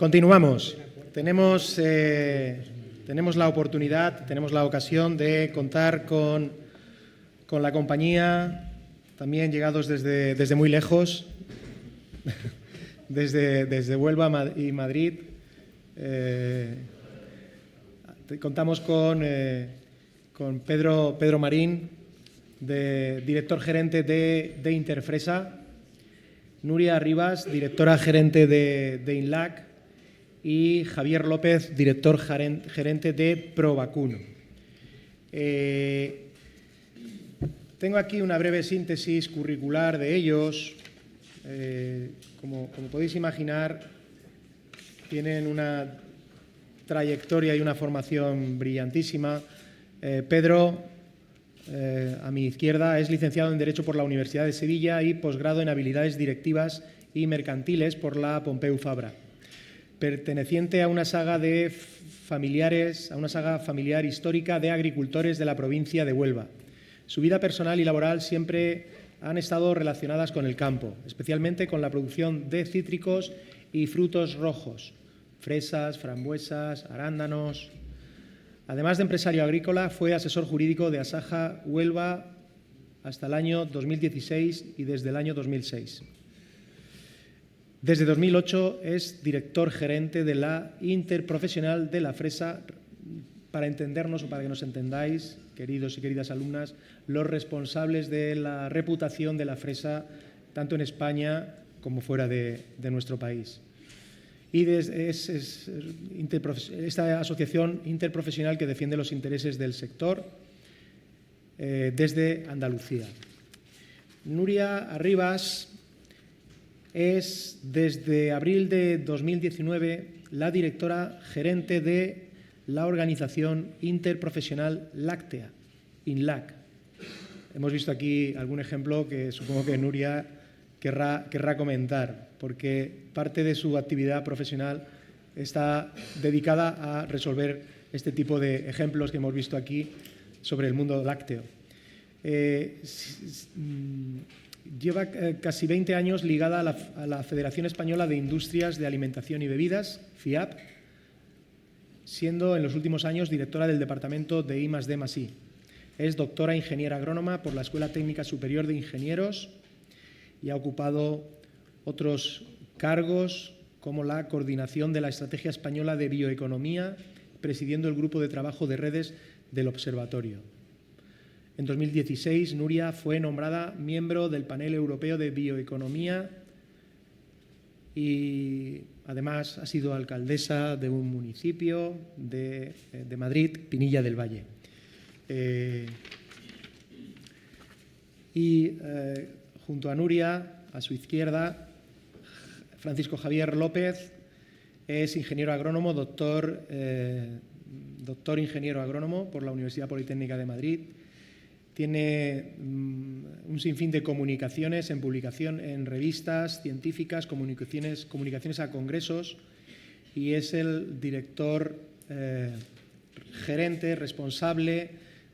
Continuamos. Tenemos la oportunidad, tenemos la ocasión de contar con la compañía, también llegados desde muy lejos, desde Huelva y Madrid. Contamos con Pedro Marín, director gerente de Interfresa, Nuria Rivas, directora gerente de INLAC, y Javier López, director gerente de Provacuno. Tengo aquí una breve síntesis curricular de ellos. Como podéis imaginar, tienen una trayectoria y una formación brillantísima. Pedro, a mi izquierda, es licenciado en Derecho por la Universidad de Sevilla y posgrado en Habilidades Directivas y Mercantiles por la Pompeu Fabra, perteneciente a una saga familiar histórica de agricultores de la provincia de Huelva. Su vida personal y laboral siempre han estado relacionadas con el campo, especialmente con la producción de cítricos y frutos rojos, fresas, frambuesas, arándanos. Además de empresario agrícola, fue asesor jurídico de Asaja Huelva hasta el año 2016 y desde el año 2006. Desde 2008 es director gerente de la Interprofesional de la Fresa. Para entendernos o para que nos entendáis, queridos y queridas alumnas, los responsables de la reputación de la fresa, tanto en España como fuera de nuestro país. Y es esta asociación interprofesional que defiende los intereses del sector desde Andalucía. Nuria Rivas es, desde abril de 2019, la directora gerente de la Organización Interprofesional Láctea, INLAC. Hemos visto aquí algún ejemplo que supongo que Nuria querrá comentar, porque parte de su actividad profesional está dedicada a resolver este tipo de ejemplos que hemos visto aquí sobre el mundo lácteo. Lleva casi 20 años ligada a la Federación Española de Industrias de Alimentación y Bebidas, FIAB, siendo en los últimos años directora del Departamento de I+D+I. Es doctora ingeniera agrónoma por la Escuela Técnica Superior de Ingenieros y ha ocupado otros cargos como la coordinación de la Estrategia Española de Bioeconomía, presidiendo el grupo de trabajo de redes del Observatorio. En 2016, Nuria fue nombrada miembro del Panel Europeo de Bioeconomía y además ha sido alcaldesa de un municipio de Madrid, Pinilla del Valle. Junto a Nuria, a su izquierda, Francisco Javier López es ingeniero agrónomo, doctor ingeniero agrónomo por la Universidad Politécnica de Madrid. Tiene un sinfín de comunicaciones en publicación en revistas científicas, comunicaciones a congresos, y es el director gerente responsable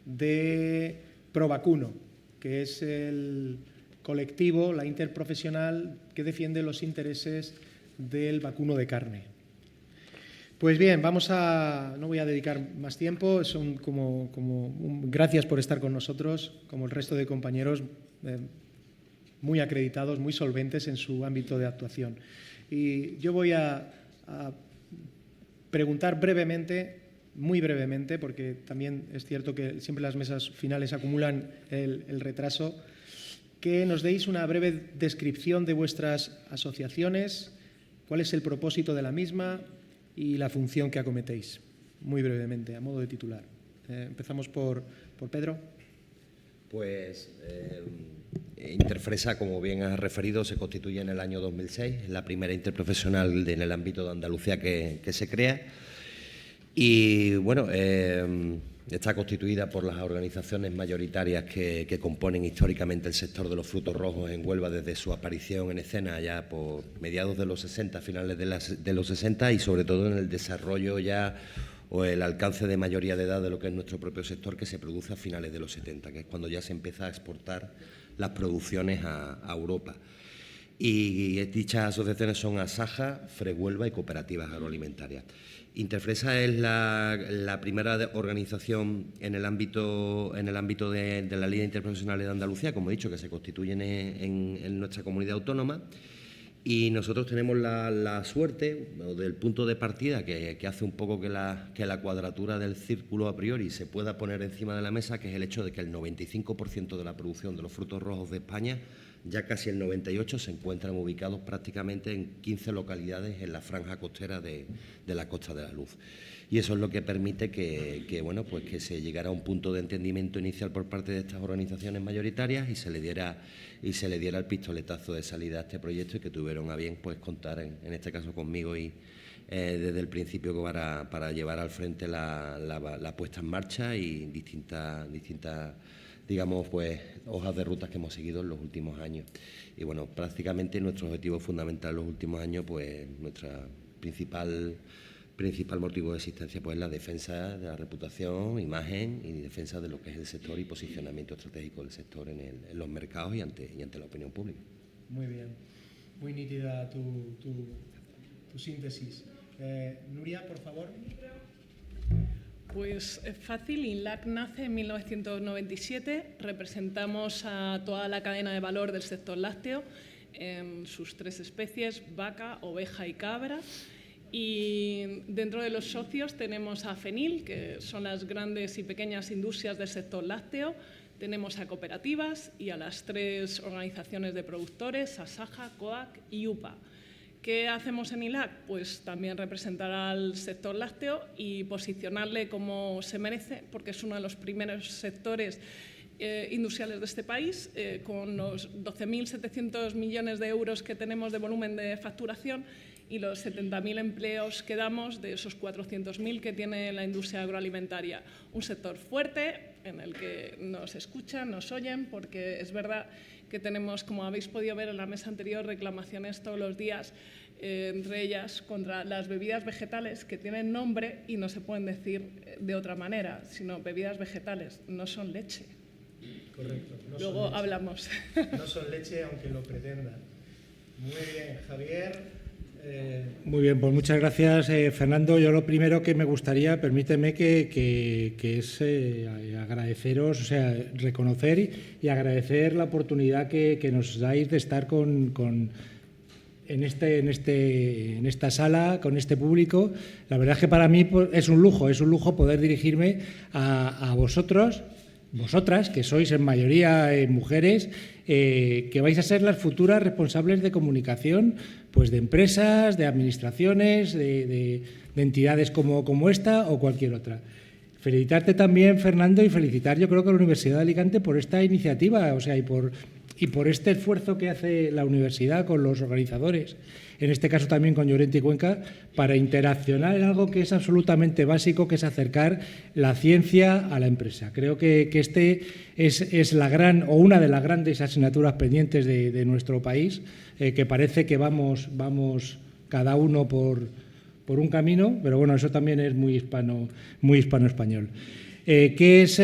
de Provacuno, que es el colectivo, la interprofesional que defiende los intereses del vacuno de carne. Pues bien, no voy a dedicar más tiempo, gracias por estar con nosotros, como el resto de compañeros muy acreditados, muy solventes en su ámbito de actuación. Y yo voy a preguntar brevemente, muy brevemente, porque también es cierto que siempre las mesas finales acumulan el retraso, que nos deis una breve descripción de vuestras asociaciones, cuál es el propósito de la misma y la función que acometéis, muy brevemente, a modo de titular. Empezamos por Pedro. Pues Interfresa, como bien has referido, se constituye en el año 2006, es la primera interprofesional en el ámbito de Andalucía que se crea. Y bueno, está constituida por las organizaciones mayoritarias que componen históricamente el sector de los frutos rojos en Huelva desde su aparición en escena ya por mediados de los 60, finales de los 60, y sobre todo en el desarrollo ya o el alcance de mayoría de edad de lo que es nuestro propio sector, que se produce a finales de los 70, que es cuando ya se empieza a exportar las producciones a Europa. y dichas asociaciones son Asaja, Frehuelva y Cooperativas Agroalimentarias. Interfresa es la primera organización en el ámbito de la Liga Interprofesional de Andalucía, como he dicho, que se constituyen en nuestra comunidad autónoma. Y nosotros tenemos la suerte, o del punto de partida, que hace un poco que la cuadratura del círculo a priori se pueda poner encima de la mesa, que es el hecho de que el 95% de la producción de los frutos rojos de España, ya casi el 98%, se encuentran ubicados prácticamente en 15 localidades en la franja costera de la Costa de la Luz. Y eso es lo que permite que se llegara a un punto de entendimiento inicial por parte de estas organizaciones mayoritarias y se le diera el pistoletazo de salida a este proyecto, y que tuvieron a bien pues contar, en este caso conmigo, y desde el principio para llevar al frente la puesta en marcha y distintas digamos, pues hojas de rutas que hemos seguido en los últimos años. Y bueno, prácticamente nuestro objetivo fundamental en los últimos años, pues nuestra principal motivo de existencia, pues la defensa de la reputación, imagen y defensa de lo que es el sector y posicionamiento estratégico del sector en los mercados y ante la opinión pública. Muy bien, muy nítida tu síntesis. Nuria, por favor. Pues es fácil. INLAC nace en 1997. Representamos a toda la cadena de valor del sector lácteo en sus 3 especies: vaca, oveja y cabra. Y dentro de los socios tenemos a FENIL, que son las grandes y pequeñas industrias del sector lácteo. Tenemos a cooperativas y a las 3 organizaciones de productores, Asaja, COAC y UPA. ¿Qué hacemos en INLAC? Pues también representar al sector lácteo y posicionarle como se merece, porque es uno de los primeros sectores industriales de este país, con los 12.700 millones de euros que tenemos de volumen de facturación y los 70.000 empleos que damos de esos 400.000 que tiene la industria agroalimentaria. Un sector fuerte en el que nos escuchan, nos oyen, porque es verdad que tenemos, como habéis podido ver en la mesa anterior, reclamaciones todos los días, entre ellas contra las bebidas vegetales, que tienen nombre y no se pueden decir de otra manera, sino bebidas vegetales, no son leche. Correcto. No Luego son leche. hablamos. No son leche, aunque lo pretendan. Muy bien, Javier. Muy bien, pues muchas gracias, Fernando. Yo lo primero que me gustaría, permíteme, que es agradeceros, o sea, reconocer y agradecer la oportunidad que nos dais de estar en esta sala, con este público. La verdad es que para mí es un lujo poder dirigirme a vosotros, vosotras, que sois en mayoría mujeres, que vais a ser las futuras responsables de comunicación, pues de empresas, de administraciones, de entidades como esta o cualquier otra. Felicitarte también, Fernando, y felicitar, yo creo, que a la Universidad de Alicante por esta iniciativa, o sea, y por este esfuerzo que hace la universidad con los organizadores, en este caso también con Llorente y Cuenca, para interaccionar en algo que es absolutamente básico, que es acercar la ciencia a la empresa. Creo que este es la gran, o una de las grandes asignaturas pendientes de nuestro país, que parece que vamos cada uno por un camino, pero bueno, eso también es muy hispano-español. ¿Qué es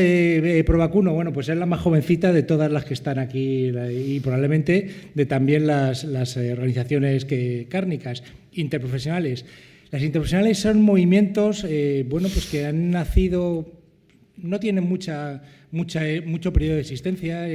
Provacuno? Bueno, pues es la más jovencita de todas las que están aquí y probablemente de también las organizaciones cárnicas, interprofesionales. Las interprofesionales son movimientos pues que han nacido, no tienen mucho periodo de existencia,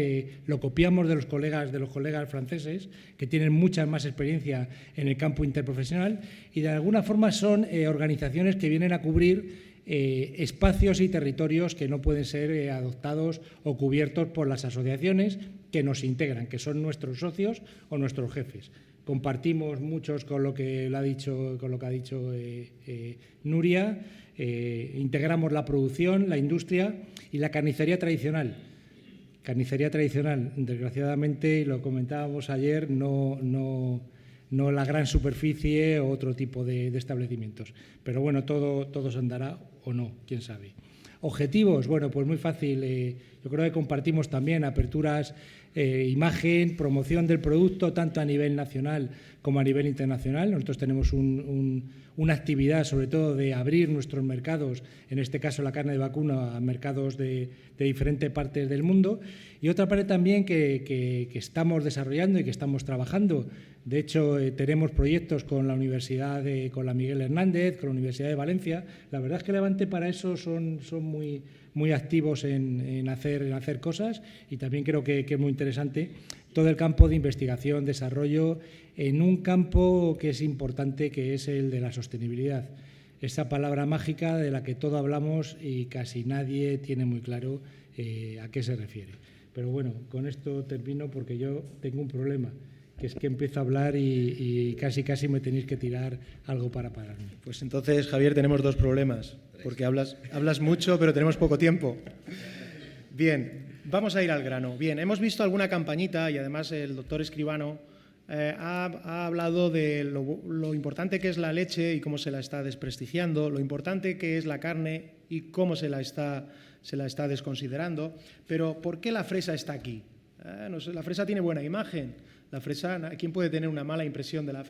lo copiamos de los colegas franceses, que tienen mucha más experiencia en el campo interprofesional, y de alguna forma son organizaciones que vienen a cubrir espacios y territorios que no pueden ser adoptados o cubiertos por las asociaciones que nos integran, que son nuestros socios o nuestros jefes. Compartimos muchos con lo que ha dicho Nuria. Integramos la producción, la industria y la carnicería tradicional. Carnicería tradicional, desgraciadamente, y lo comentábamos ayer, no la gran superficie o otro tipo de establecimientos. Pero bueno, todo se andará o no, quién sabe. Objetivos, bueno, pues muy fácil. Yo creo que compartimos también aperturas imagen, promoción del producto, tanto a nivel nacional como a nivel internacional. Nosotros tenemos una actividad, sobre todo, de abrir nuestros mercados, en este caso la carne de vacuno, a mercados de diferentes partes del mundo. Y otra parte también que estamos desarrollando y que estamos trabajando. De hecho, tenemos proyectos con la Universidad, con la Miguel Hernández, con la Universidad de Valencia. La verdad es que Levante para eso son muy activos en hacer cosas, y también creo que es muy interesante todo el campo de investigación, desarrollo, en un campo que es importante, que es el de la sostenibilidad. Esa palabra mágica de la que todos hablamos y casi nadie tiene muy claro a qué se refiere. Pero bueno, con esto termino porque yo tengo un problema, que es que empiezo a hablar y casi me tenéis que tirar algo para pararme. Pues entonces, Javier, tenemos dos problemas, porque hablas mucho, pero tenemos poco tiempo. Bien, vamos a ir al grano. Bien, hemos visto alguna campañita y además el doctor Escribano ha hablado de lo importante que es la leche y cómo se la está desprestigiando, lo importante que es la carne y cómo se la está desconsiderando. Pero ¿por qué la fresa está aquí? No sé, la fresa tiene buena imagen. La fresa, ¿quién puede tener una mala impresión de la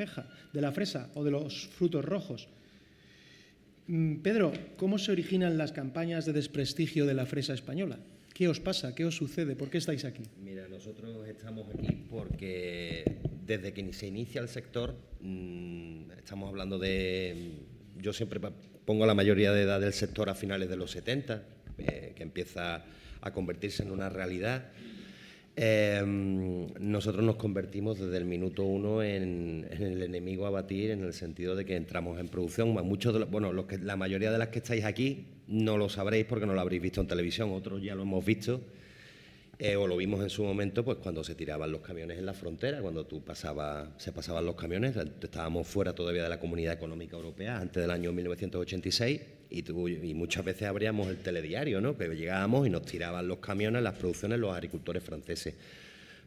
fresa o de los frutos rojos? Pedro, ¿cómo se originan las campañas de desprestigio de la fresa española? ¿Qué os pasa? ¿Qué os sucede? ¿Por qué estáis aquí? Mira, nosotros estamos aquí porque desde que se inicia el sector, estamos hablando yo siempre pongo la mayoría de edad del sector a finales de los 70, que empieza a convertirse en una realidad. Nosotros nos convertimos desde el minuto 1 en el enemigo a batir, en el sentido de que entramos en producción. Muchos la mayoría de las que estáis aquí no lo sabréis porque no lo habréis visto en televisión, otros ya lo hemos visto, o lo vimos en su momento, pues cuando se tiraban los camiones en la frontera, cuando se pasaban los camiones. Estábamos fuera todavía de la Comunidad Económica Europea, antes del año 1986, y muchas veces abríamos el telediario, ¿no? Que llegábamos y nos tiraban los camiones, las producciones, los agricultores franceses,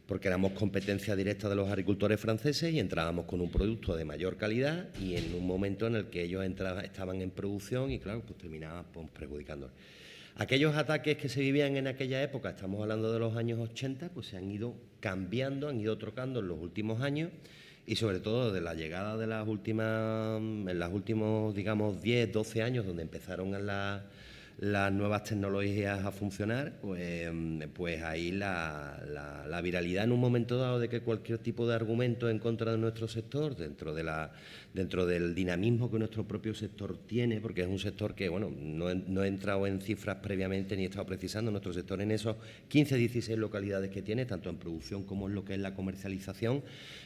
porque éramos competencia directa de los agricultores franceses y entrábamos con un producto de mayor calidad, y en un momento en el que ellos estaban en producción y, claro, pues terminaban perjudicándolos. Aquellos ataques que se vivían en aquella época, estamos hablando de los años 80, pues se han ido cambiando, han ido trocando en los últimos años, y sobre todo desde la llegada de en los últimos, digamos, 10, 12 años, donde empezaron las nuevas tecnologías a funcionar, pues ahí la viralidad en un momento dado de que cualquier tipo de argumento en contra de nuestro sector, dentro del dinamismo que nuestro propio sector tiene, porque es un sector que, bueno, no he entrado en cifras previamente ni he estado precisando nuestro sector en esos 15, 16 localidades que tiene, tanto en producción como en lo que es la comercialización,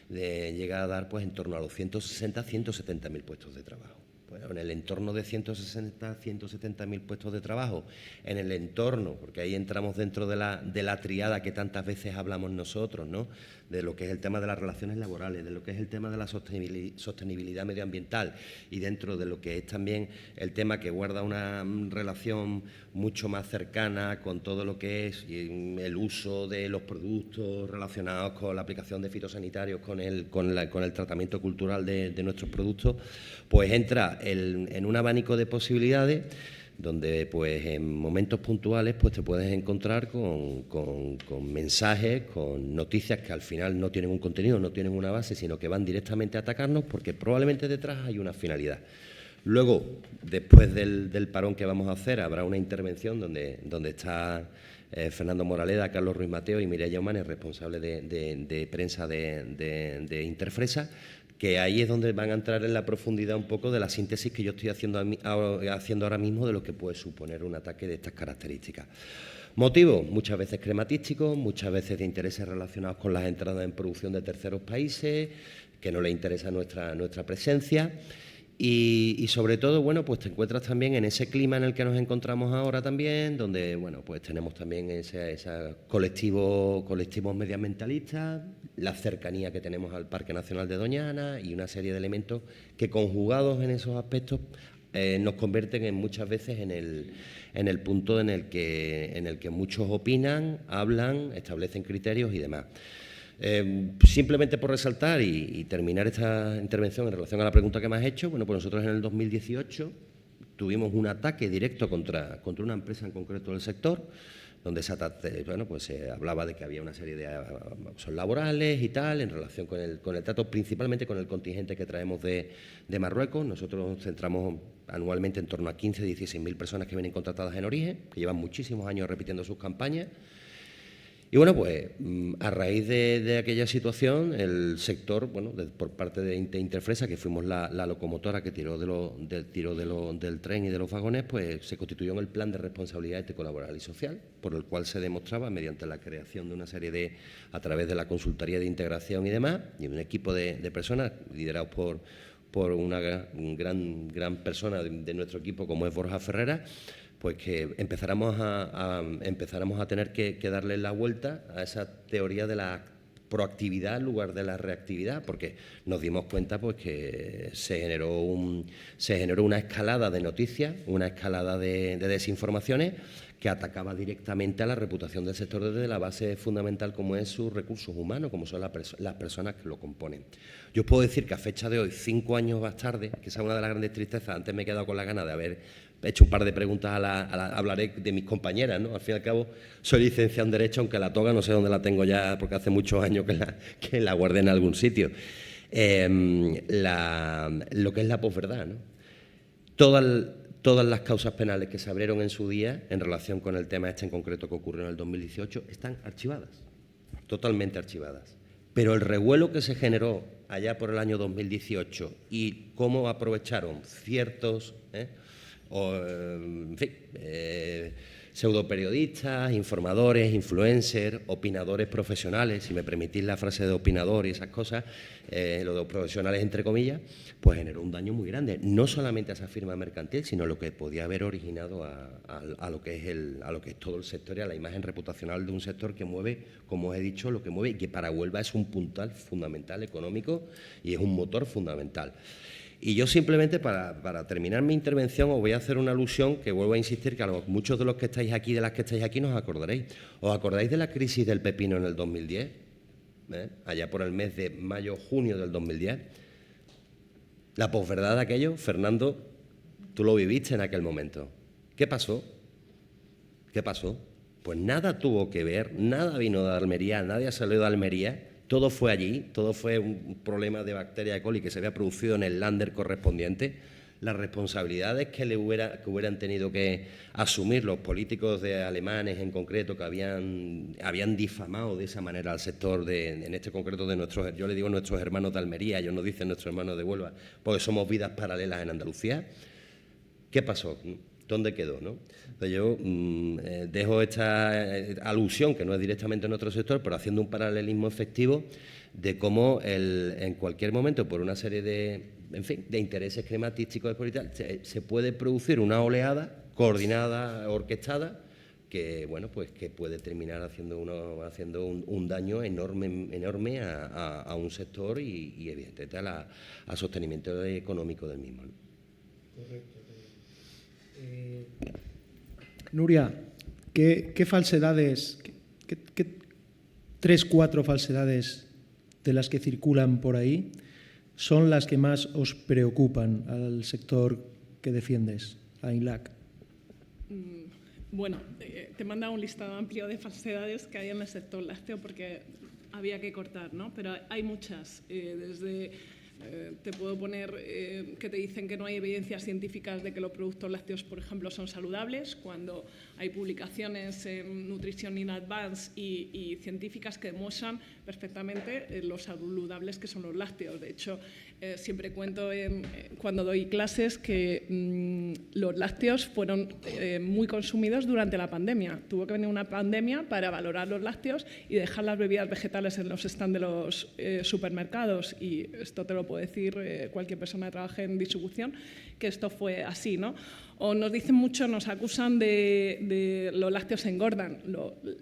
llega a dar pues en torno a los 160, 170.000 puestos de trabajo. Bueno, en el entorno de 160, 170.000 puestos de trabajo, en el entorno, porque ahí entramos dentro de la triada que tantas veces hablamos nosotros, ¿no? De lo que es el tema de las relaciones laborales, de lo que es el tema de la sostenibilidad medioambiental, y dentro de lo que es también el tema que guarda una relación mucho más cercana con todo lo que es el uso de los productos relacionados con la aplicación de fitosanitarios, con el tratamiento cultural de nuestros productos, pues entra en un abanico de posibilidades donde pues en momentos puntuales pues te puedes encontrar con mensajes, con noticias que al final no tienen un contenido, no tienen una base, sino que van directamente a atacarnos, porque probablemente detrás hay una finalidad. Luego, después del parón que vamos a hacer, habrá una intervención donde está Fernando Moraleda, Carlos Ruiz Mateo y Mireia Omanes, responsables de prensa de Interfresa, que ahí es donde van a entrar en la profundidad un poco de la síntesis que yo estoy haciendo ahora mismo de lo que puede suponer un ataque de estas características. Motivos, muchas veces crematísticos, muchas veces de intereses relacionados con las entradas en producción de terceros países, que no les interesa nuestra presencia. Y sobre todo, bueno, pues te encuentras también en ese clima en el que nos encontramos ahora también, donde, bueno, pues tenemos también ese colectivos medioambientalistas, la cercanía que tenemos al Parque Nacional de Doñana y una serie de elementos que, conjugados en esos aspectos, nos convierten muchas veces en el punto en el que muchos opinan, hablan, establecen criterios y demás. Simplemente por resaltar y terminar esta intervención en relación a la pregunta que me has hecho, bueno, pues nosotros en el 2018 tuvimos un ataque directo contra una empresa en concreto del sector, donde se hablaba de que había una serie de abusos laborales y tal, en relación con el trato, principalmente con el contingente que traemos de Marruecos. Nosotros nos centramos anualmente en torno a 16.000 personas que vienen contratadas en origen, que llevan muchísimos años repitiendo sus campañas. Y bueno, pues a raíz de aquella situación, el sector, por parte de Interfresa, que fuimos la locomotora que tiró del tren y de los vagones, pues se constituyó en el Plan de Responsabilidad Ético, Laboral y Social, por el cual se demostraba, mediante la creación de una serie a través de la consultoría de integración y demás, y un equipo de personas liderados por una gran persona de nuestro equipo, como es Borja Ferrera, pues que empezáramos a tener que darle la vuelta a esa teoría de la proactividad en lugar de la reactividad, porque nos dimos cuenta pues que se generó una escalada de noticias, una escalada de desinformaciones que atacaba directamente a la reputación del sector desde la base fundamental como es sus recursos humanos, como son las personas que lo componen. Yo os puedo decir que a fecha de hoy, 5 años más tarde, que esa es una de las grandes tristezas, antes me he quedado con la gana de haber hecho un par de preguntas hablaré de mis compañeras, ¿no? Al fin y al cabo, soy licenciado en Derecho, aunque la toga no sé dónde la tengo ya, porque hace muchos años que la guardé en algún sitio. Lo que es la posverdad, ¿no? Todas las causas penales que se abrieron en su día en relación con el tema en concreto que ocurrió en el 2018 están archivadas, totalmente archivadas. Pero el revuelo que se generó allá por el año 2018 y cómo aprovecharon ciertos pseudoperiodistas, informadores, influencers, opinadores profesionales, si me permitís la frase de opinador y esas cosas, lo de profesionales entre comillas, pues generó un daño muy grande, no solamente a esa firma mercantil, sino lo que podía haber originado a lo que es todo el sector y a la imagen reputacional de un sector que mueve, como os he dicho, lo que mueve y que para Huelva es un puntal fundamental económico y es un motor fundamental. Y yo simplemente, para terminar mi intervención, os voy a hacer una alusión que vuelvo a insistir que muchos de los que estáis aquí, de las que estáis aquí, nos acordaréis. ¿Os acordáis de la crisis del pepino en el 2010? Allá por el mes de mayo-junio del 2010. La posverdad de aquello, Fernando, tú lo viviste en aquel momento. ¿Qué pasó? ¿Qué pasó? Pues nada tuvo que ver, nada vino de Almería, nadie salió de Almería. Todo fue allí, todo fue un problema de bacteria E. coli que se había producido en el lander correspondiente. Las responsabilidades que hubieran tenido que asumir los políticos alemanes en concreto que habían difamado de esa manera al sector, en este concreto yo le digo nuestros hermanos de Almería, ellos nos dicen nuestros hermanos de Huelva, porque somos vidas paralelas en Andalucía. ¿Qué pasó? ¿Dónde quedó? ¿No? Entonces yo dejo esta alusión, que no es directamente en otro sector, pero haciendo un paralelismo efectivo de cómo en cualquier momento, por una serie de intereses crematísticos se puede producir una oleada coordinada, orquestada, que que puede terminar haciendo un daño enorme a un sector y evidentemente al sostenimiento económico del mismo, ¿no? Correcto. Nuria, ¿qué falsedades, qué 3-4 falsedades de las que circulan por ahí son las que más os preocupan al sector que defiendes, a INLAC? Bueno, te he mandado un listado amplio de falsedades que hay en el sector lácteo porque había que cortar, ¿no? Pero hay muchas, te puedo poner que te dicen que no hay evidencias científicas de que los productos lácteos, por ejemplo, son saludables, cuando hay publicaciones en Nutrition in Advance y científicas que demuestran perfectamente lo saludables que son los lácteos. De hecho, siempre cuento cuando doy clases que los lácteos fueron muy consumidos durante la pandemia. Tuvo que venir una pandemia para valorar los lácteos y dejar las bebidas vegetales en los stands de los supermercados. Y esto te lo puede decir cualquier persona que trabaje en distribución, que esto fue así, ¿no? O nos dicen mucho, nos acusan de los lácteos engordan.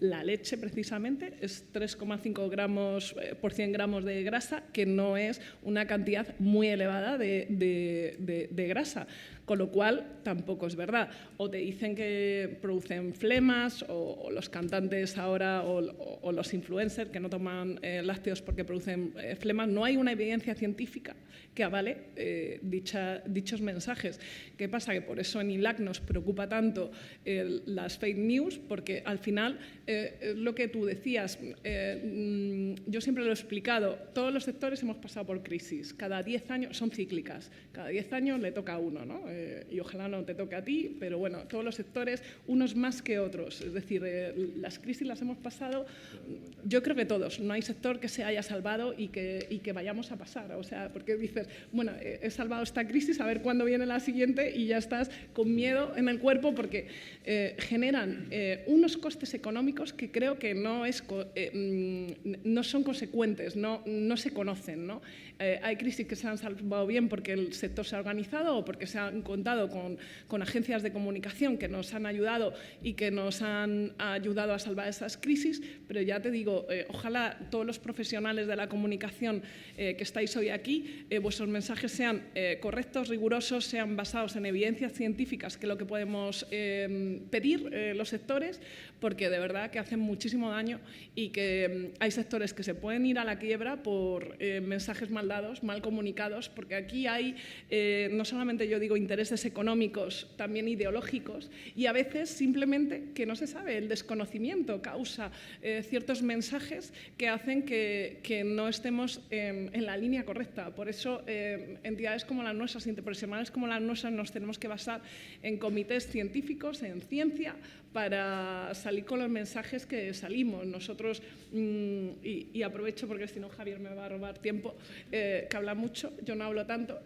La leche, precisamente, es 3,5 gramos por 100 gramos de grasa, que no es una cantidad muy elevada de grasa, con lo cual tampoco es verdad. O te dicen que producen flemas, o los cantantes ahora, o los influencers que no toman lácteos porque producen flemas. No hay una evidencia científica que avale dichos mensajes. ¿Qué pasa? Que por eso en ILAC nos preocupa tanto las fake news, porque al final, es lo que tú decías, yo siempre lo he explicado, todos los sectores hemos pasado por crisis, cada 10 años, son cíclicas, cada 10 años le toca a uno, ¿no? Y ojalá no te toque a ti, pero bueno, todos los sectores, unos más que otros, es decir, las crisis las hemos pasado, yo creo que todos, no hay sector que se haya salvado y que vayamos a pasar, o sea, porque dices, bueno, he salvado esta crisis, a ver cuándo viene la siguiente y ya estás con miedo en el cuerpo porque generan unos costes económicos que creo que no son consecuentes, no se conocen, ¿no? Hay crisis que se han salvado bien porque el sector se ha organizado o porque se han contado con agencias de comunicación que nos han ayudado y que nos han ayudado a salvar esas crisis, pero ya te digo, ojalá todos los profesionales de la comunicación que estáis hoy aquí, vuestros mensajes sean correctos, rigurosos, sean basados en evidencias científicas, que es lo que podemos pedir los sectores, porque de verdad que hacen muchísimo daño y que hay sectores que se pueden ir a la quiebra por mensajes mal dados, mal comunicados, porque aquí hay, no solamente yo digo intereses económicos, también ideológicos, y a veces simplemente que no se sabe, el desconocimiento causa ciertos mensajes que hacen que no estemos en la línea correcta. Por eso entidades como las nuestras, interprofesionales como las nuestras, nos tenemos que basar en comités científicos, en ciencia, para salir con los mensajes que salimos. Nosotros, y aprovecho porque si no Javier me va a robar tiempo, que habla mucho, yo no hablo tanto,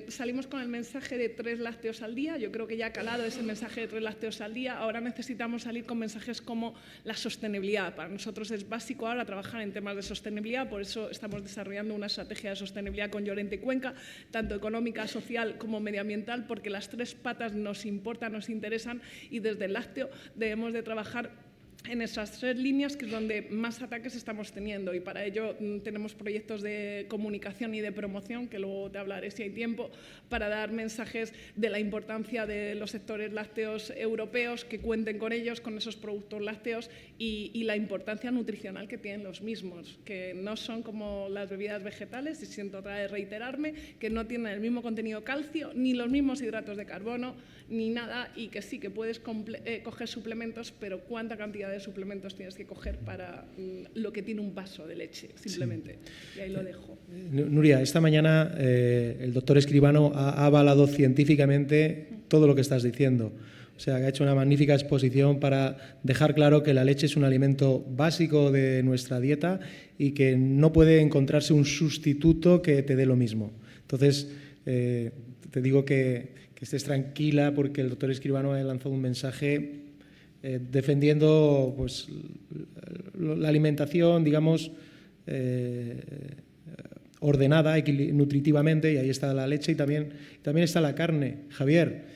salimos con el mensaje de 3 lácteos al día, yo creo que ya ha calado ese mensaje de 3 lácteos al día, ahora necesitamos salir con mensajes como la sostenibilidad. Para nosotros es básico ahora trabajar en temas de sostenibilidad, por eso estamos desarrollando una estrategia de sostenibilidad con Llorente y Cuenca, tanto económica, social como medioambiental, porque las 3 patas nos importan, nos interesan y desde el lácteo debemos de trabajar en esas 3 líneas, que es donde más ataques estamos teniendo, y para ello tenemos proyectos de comunicación y de promoción, que luego te hablaré si hay tiempo, para dar mensajes de la importancia de los sectores lácteos europeos, que cuenten con ellos, con esos productos lácteos, y la importancia nutricional que tienen los mismos, que no son como las bebidas vegetales, y siento otra vez reiterarme, que no tienen el mismo contenido calcio, ni los mismos hidratos de carbono, ni nada, y que sí que puedes coger suplementos, pero ¿cuánta cantidad de suplementos tienes que coger para lo que tiene un vaso de leche, simplemente? Sí. Y ahí lo dejo. Nuria, esta mañana el doctor Escribano ha avalado científicamente todo lo que estás diciendo. O sea, que ha hecho una magnífica exposición para dejar claro que la leche es un alimento básico de nuestra dieta y que no puede encontrarse un sustituto que te dé lo mismo. Entonces, te digo que estés tranquila porque el doctor Escribano ha lanzado un mensaje defendiendo pues, la alimentación, digamos, ordenada nutritivamente, y ahí está la leche y también está la carne. Javier,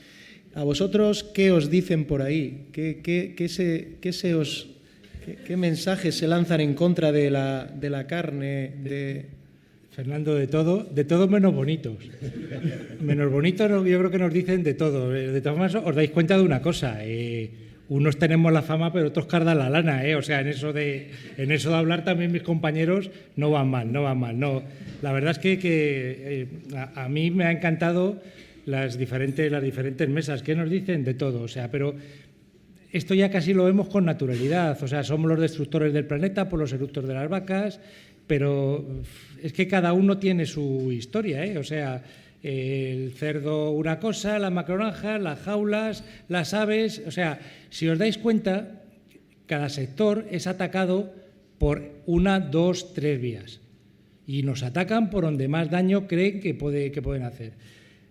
¿a vosotros qué os dicen por ahí? ¿Qué mensajes se lanzan en contra de la carne? Fernando, de todo menos bonitos. Menos bonitos yo creo que nos dicen de todo. De todas formas, os dais cuenta de una cosa. Unos tenemos la fama, pero otros cardan la lana. O sea, en eso de hablar también mis compañeros no van mal. No. La verdad es que a mí me ha encantado las diferentes mesas. ¿Qué nos dicen? De todo. O sea, pero esto ya casi lo vemos con naturalidad. O sea, somos los destructores del planeta por los eructos de las vacas, pero es que cada uno tiene su historia, O sea, el cerdo una cosa, las macronajas, las jaulas, las aves. O sea, si os dais cuenta, cada sector es atacado por 1, 2, 3 vías. Y nos atacan por donde más daño creen que pueden hacer.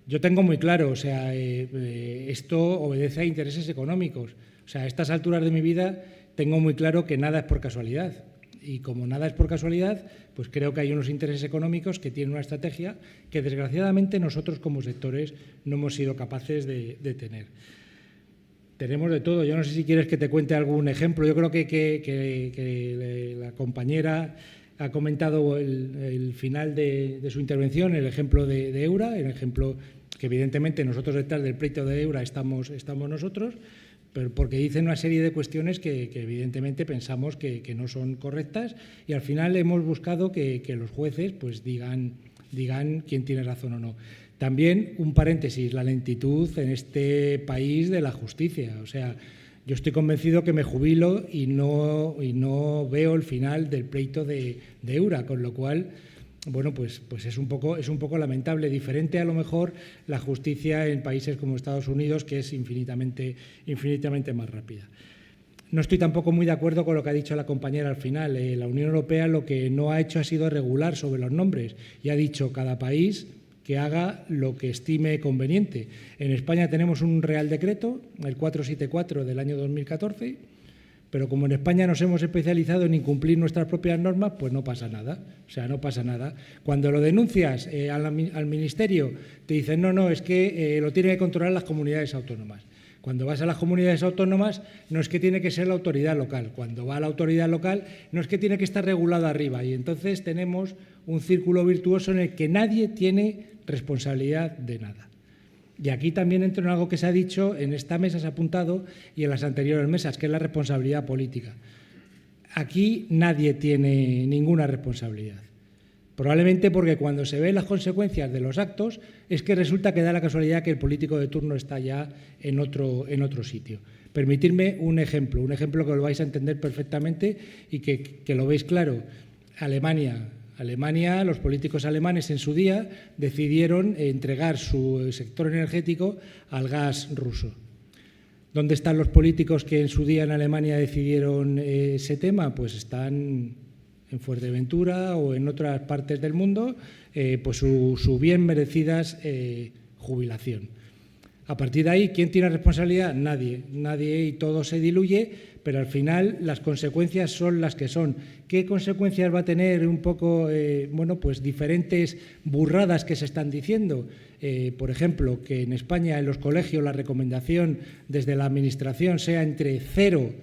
Yo tengo muy claro, o sea, esto obedece a intereses económicos. O sea, a estas alturas de mi vida tengo muy claro que nada es por casualidad. Y como nada es por casualidad, pues creo que hay unos intereses económicos que tienen una estrategia que desgraciadamente nosotros como sectores no hemos sido capaces de tener. Tenemos de todo. Yo no sé si quieres que te cuente algún ejemplo. Yo creo que la compañera ha comentado el final de su intervención, el ejemplo de Eura, el ejemplo que evidentemente nosotros detrás del pleito de Eura estamos nosotros, pero porque dicen una serie de cuestiones que evidentemente pensamos que no son correctas, y al final hemos buscado que los jueces pues digan digan quién tiene razón o no. También, un paréntesis, la lentitud en este país de la justicia. O sea, yo estoy convencido que me jubilo y no veo el final del pleito de Eura, con lo cual, bueno, pues es un poco lamentable. Diferente a lo mejor la justicia en países como Estados Unidos, que es infinitamente más rápida. No estoy tampoco muy de acuerdo con lo que ha dicho la compañera al final. La Unión Europea lo que no ha hecho ha sido regular sobre los nombres y ha dicho cada país que haga lo que estime conveniente. En España tenemos un Real Decreto, el 474 del año 2014, pero como en España nos hemos especializado en incumplir nuestras propias normas, pues no pasa nada. O sea, no pasa nada. Cuando lo denuncias al Ministerio, te dicen, no, es que lo tienen que controlar las comunidades autónomas. Cuando vas a las comunidades autónomas no es que tiene que ser la autoridad local. Cuando va a la autoridad local no es que tiene que estar regulado arriba. Y entonces tenemos un círculo virtuoso en el que nadie tiene responsabilidad de nada. Y aquí también entra en algo que se ha dicho, en esta mesa se ha apuntado y en las anteriores mesas, que es la responsabilidad política. Aquí nadie tiene ninguna responsabilidad. Probablemente porque cuando se ven las consecuencias de los actos es que resulta que da la casualidad que el político de turno está ya en otro sitio. Permitidme un ejemplo que lo vais a entender perfectamente y que lo veis claro. Alemania, los políticos alemanes en su día decidieron entregar su sector energético al gas ruso. ¿Dónde están los políticos que en su día en Alemania decidieron ese tema? Pues están en Fuerteventura o en otras partes del mundo, pues su bien merecidas jubilación. A partir de ahí, ¿quién tiene responsabilidad? Nadie y todo se diluye, pero al final las consecuencias son las que son. ¿Qué consecuencias va a tener un poco, pues diferentes burradas que se están diciendo? Por ejemplo, que en España, en los colegios, la recomendación desde la Administración sea entre 0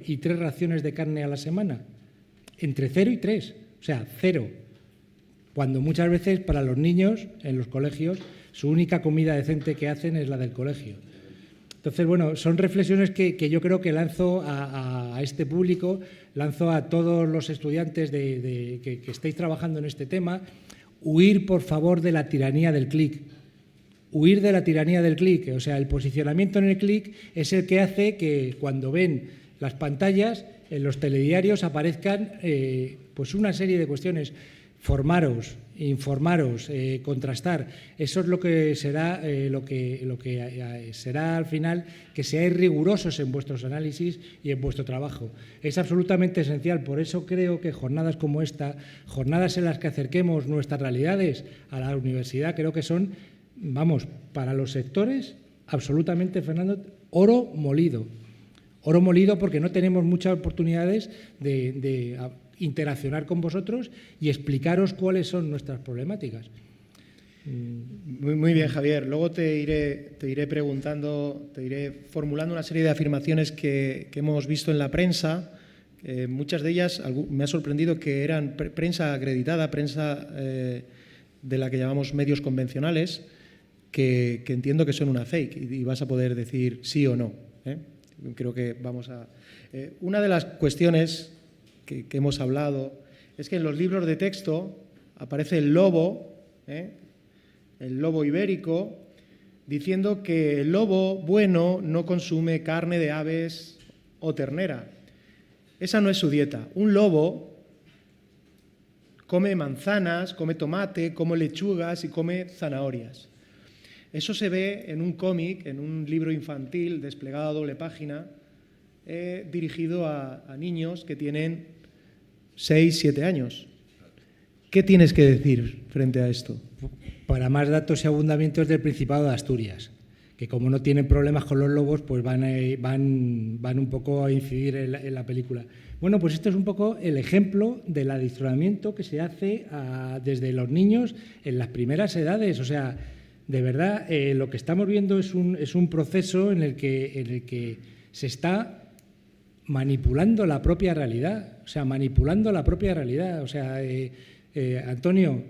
y 3 raciones de carne a la semana. Entre 0 y 3, o sea, 0. Cuando muchas veces para los niños en los colegios su única comida decente que hacen es la del colegio. Entonces, bueno, son reflexiones que yo creo que lanzo a este público, lanzo a todos los estudiantes que estéis trabajando en este tema. Huir, por favor, de la tiranía del clic. Huir de la tiranía del clic. O sea, el posicionamiento en el clic es el que hace que cuando ven las pantallas, en los telediarios aparezcan pues una serie de cuestiones. Formaros, informaros, contrastar. Eso es lo que será será al final que seáis rigurosos en vuestros análisis y en vuestro trabajo. Es absolutamente esencial. Por eso creo que jornadas como esta, jornadas en las que acerquemos nuestras realidades a la universidad, creo que son, para los sectores, absolutamente, Fernando, oro molido. Oro molido porque no tenemos muchas oportunidades de interaccionar con vosotros y explicaros cuáles son nuestras problemáticas. Muy bien, Javier. Luego te iré preguntando, te iré formulando una serie de afirmaciones que hemos visto en la prensa. Muchas de ellas me ha sorprendido que eran prensa acreditada, prensa de la que llamamos medios convencionales, que entiendo que son una fake y vas a poder decir sí o no. Creo que vamos a... una de las cuestiones que hemos hablado es que en los libros de texto aparece el lobo ibérico, diciendo que el lobo bueno no consume carne de aves o ternera. Esa no es su dieta. Un lobo come manzanas, come tomate, come lechugas y come zanahorias. Eso se ve en un cómic, en un libro infantil desplegado a doble página, dirigido a niños que tienen 6, 7 años. ¿Qué tienes que decir frente a esto? Para más datos y abundamientos del Principado de Asturias, que como no tienen problemas con los lobos, pues van un poco a incidir en la película. Bueno, pues esto es un poco el ejemplo del adiestramiento que se hace desde los niños en las primeras edades. O sea, de verdad, lo que estamos viendo es un proceso en el que se está manipulando la propia realidad. O sea, Antonio,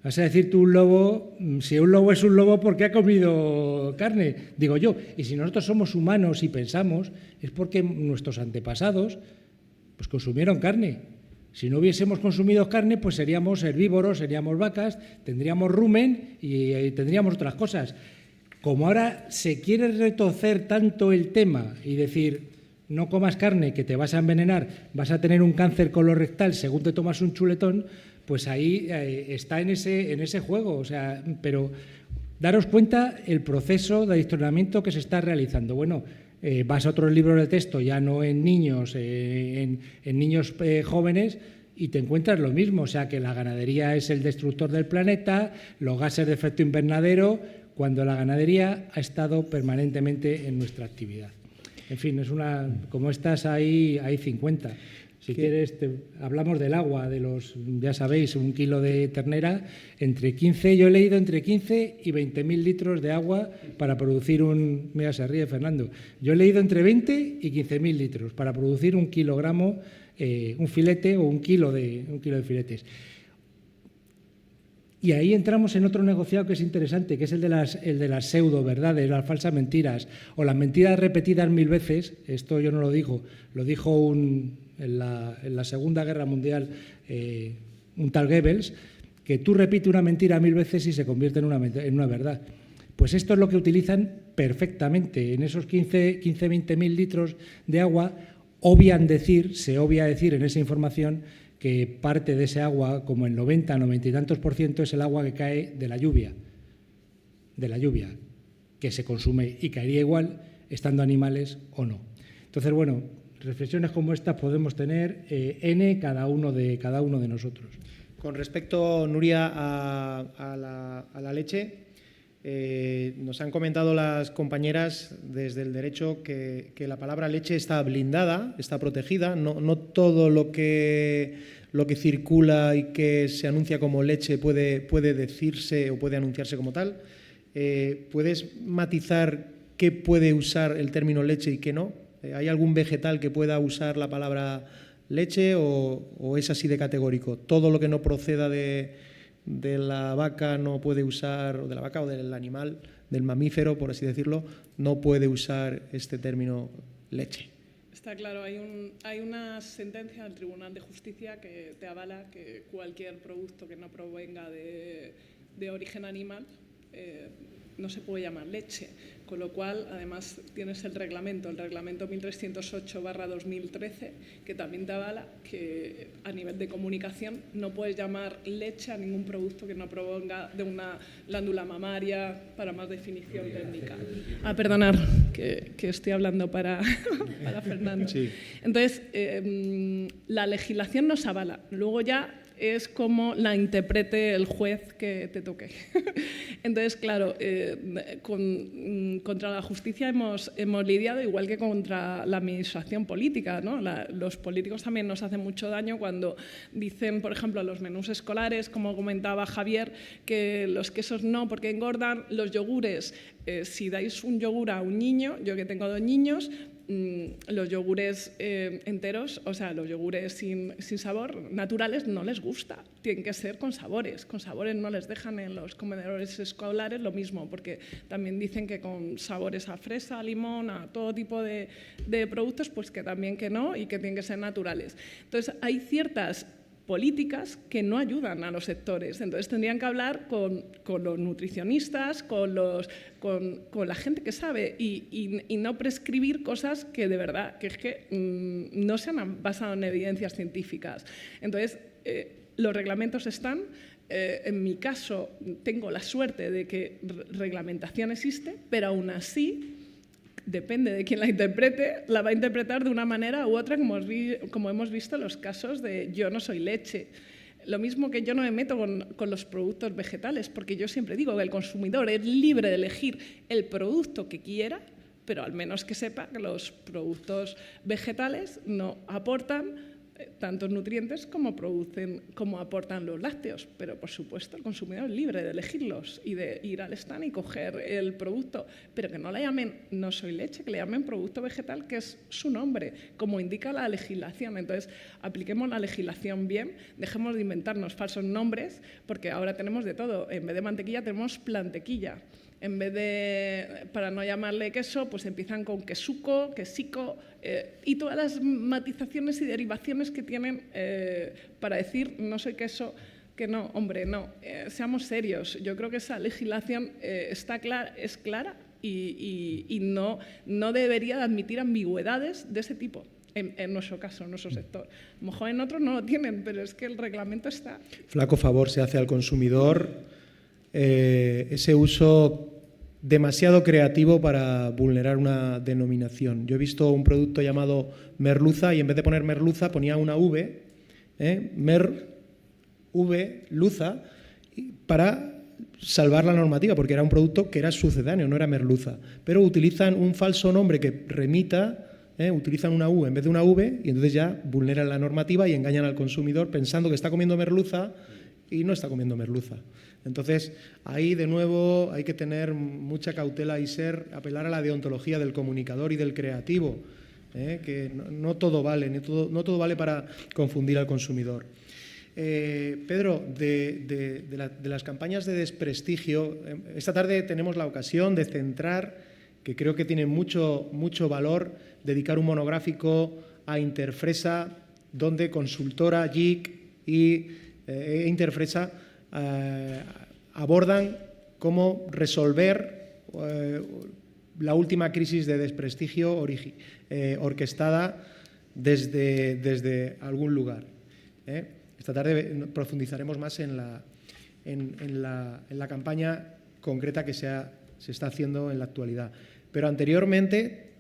vas a decir tú un lobo, si un lobo es un lobo, ¿por qué ha comido carne? Digo yo. Y si nosotros somos humanos y pensamos, es porque nuestros antepasados pues consumieron carne. Si no hubiésemos consumido carne, pues seríamos herbívoros, seríamos vacas, tendríamos rumen y tendríamos otras cosas. Como ahora se quiere retorcer tanto el tema y decir, no comas carne que te vas a envenenar, vas a tener un cáncer colorectal según te tomas un chuletón, pues ahí está en ese juego. O sea, pero daros cuenta el proceso de adiestramiento que se está realizando. Bueno, vas a otros libros de texto, ya no en niños, en niños jóvenes, y te encuentras lo mismo. O sea, que la ganadería es el destructor del planeta, los gases de efecto invernadero, cuando la ganadería ha estado permanentemente en nuestra actividad. En fin, como estas hay 50. Si quieres, hablamos del agua, ya sabéis, 1 kilo de ternera, yo he leído entre 15 y 20.000 litros de agua para producir mira, se ríe Fernando, yo he leído entre 20 y 15.000 litros para producir 1 kilogramo, un filete o 1 kilo de filetes. Y ahí entramos en otro negociado que es interesante, que es el de las pseudo-verdades, las falsas mentiras, o las mentiras repetidas 1000 veces. Esto yo no lo digo, lo dijo en la Segunda Guerra Mundial un tal Goebbels, que tú repites una mentira 1000 veces y se convierte en una verdad. Pues esto es lo que utilizan perfectamente. En esos 20.000 litros de agua se obvia decir en esa información que parte de ese agua, como el 90 y tantos %, es el agua que cae de la lluvia, que se consume y caería igual estando animales o no. Entonces, bueno, reflexiones como estas podemos tener cada uno de nosotros. Con respecto, Nuria, a la leche, nos han comentado las compañeras desde el derecho que la palabra leche está blindada, está protegida. No todo lo que circula y que se anuncia como leche puede decirse o puede anunciarse como tal. ¿Puedes matizar qué puede usar el término leche y qué no? ¿Hay algún vegetal que pueda usar la palabra leche o es así de categórico? Todo lo que no proceda de la vaca no puede usar, o de la vaca o del animal, del mamífero, por así decirlo, no puede usar este término leche. Está claro, hay una sentencia del Tribunal de Justicia que te avala que cualquier producto que no provenga de origen animal no se puede llamar leche, con lo cual además tienes el reglamento 1308/2013, que también te avala que a nivel de comunicación no puedes llamar leche a ningún producto que no provenga de una glándula mamaria, para más definición técnica. Perdonar, que estoy hablando para Fernando. Sí. Entonces, la legislación nos avala, luego ya es como la interprete el juez que te toque. Entonces, claro, contra la justicia hemos lidiado igual que contra la administración política, ¿no? Los políticos también nos hacen mucho daño cuando dicen, por ejemplo, los menús escolares, como comentaba Javier, que los quesos no porque engordan, los yogures, si dais un yogur a un niño, yo que tengo 2 niños, los yogures enteros, o sea, los yogures sin sabor, naturales, no les gusta. Tienen que ser con sabores. Con sabores no les dejan en los comedores escolares, lo mismo, porque también dicen que con sabores a fresa, a limón, a todo tipo de productos, pues que también que no y que tienen que ser naturales. Entonces, hay ciertas políticas que no ayudan a los sectores. Entonces tendrían que hablar con los nutricionistas, con la gente que sabe y no prescribir cosas que de verdad que es que no se han basado en evidencias científicas. Entonces, los reglamentos están. En mi caso, tengo la suerte de que reglamentación existe, pero aún así, depende de quién la interprete, la va a interpretar de una manera u otra, como hemos visto en los casos de yo no soy leche. Lo mismo que yo no me meto con los productos vegetales, porque yo siempre digo que el consumidor es libre de elegir el producto que quiera, pero al menos que sepa que los productos vegetales no aportan tantos nutrientes como aportan los lácteos, pero por supuesto el consumidor es libre de elegirlos y de ir al stand y coger el producto, pero que no le llamen no soy leche, que le llamen producto vegetal, que es su nombre, como indica la legislación. Entonces, apliquemos la legislación bien, dejemos de inventarnos falsos nombres, porque ahora tenemos de todo. En vez de mantequilla tenemos plantequilla. En vez de, para no llamarle queso, pues empiezan con quesuco, quesico y todas las matizaciones y derivaciones que tienen para decir no soy queso, que no, hombre, no. Seamos serios. Yo creo que esa legislación es clara y no debería de admitir ambigüedades de ese tipo. En nuestro caso, en nuestro sector. A lo mejor en otros no lo tienen, pero es que el reglamento está. Flaco favor se hace al consumidor ese uso demasiado creativo para vulnerar una denominación. Yo he visto un producto llamado merluza y en vez de poner merluza ponía una V, luza, para salvar la normativa, porque era un producto que era sucedáneo, no era merluza. Pero utilizan un falso nombre que remita, utilizan una U en vez de una V y entonces ya vulneran la normativa y engañan al consumidor pensando que está comiendo merluza y no está comiendo merluza. Entonces, ahí de nuevo hay que tener mucha cautela y apelar a la deontología del comunicador y del creativo, que no todo vale, no todo vale para confundir al consumidor. Pedro, de las campañas de desprestigio, esta tarde tenemos la ocasión de centrar, que creo que tiene mucho valor, dedicar un monográfico a Interfresa, donde Consultora, JIC y Interfresa abordan cómo resolver la última crisis de desprestigio orquestada desde algún lugar. Esta tarde profundizaremos más en la campaña concreta que se está haciendo en la actualidad. Pero anteriormente,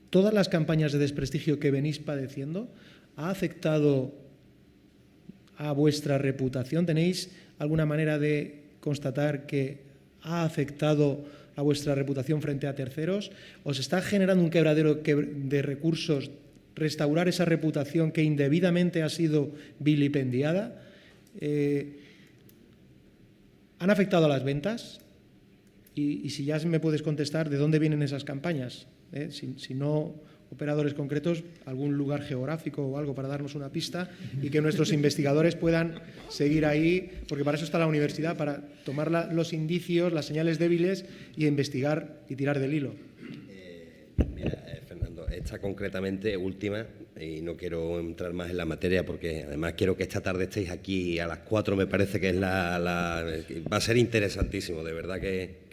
todas las campañas de desprestigio que venís padeciendo, ¿ha afectado a vuestra reputación? ¿Tenéis alguna manera de constatar que ha afectado a vuestra reputación frente a terceros? ¿Os está generando un quebradero de recursos restaurar esa reputación que indebidamente ha sido vilipendiada? ¿Han afectado a las ventas? Y si ya me puedes contestar, ¿de dónde vienen esas campañas? Si no operadores concretos, algún lugar geográfico o algo para darnos una pista y que nuestros investigadores puedan seguir ahí, porque para eso está la universidad, para tomar los indicios, las señales débiles y investigar y tirar del hilo. Mira, Fernando, esta concretamente última, y no quiero entrar más en la materia porque además quiero que esta tarde estéis aquí a las 4, me parece que es va a ser interesantísimo, de verdad que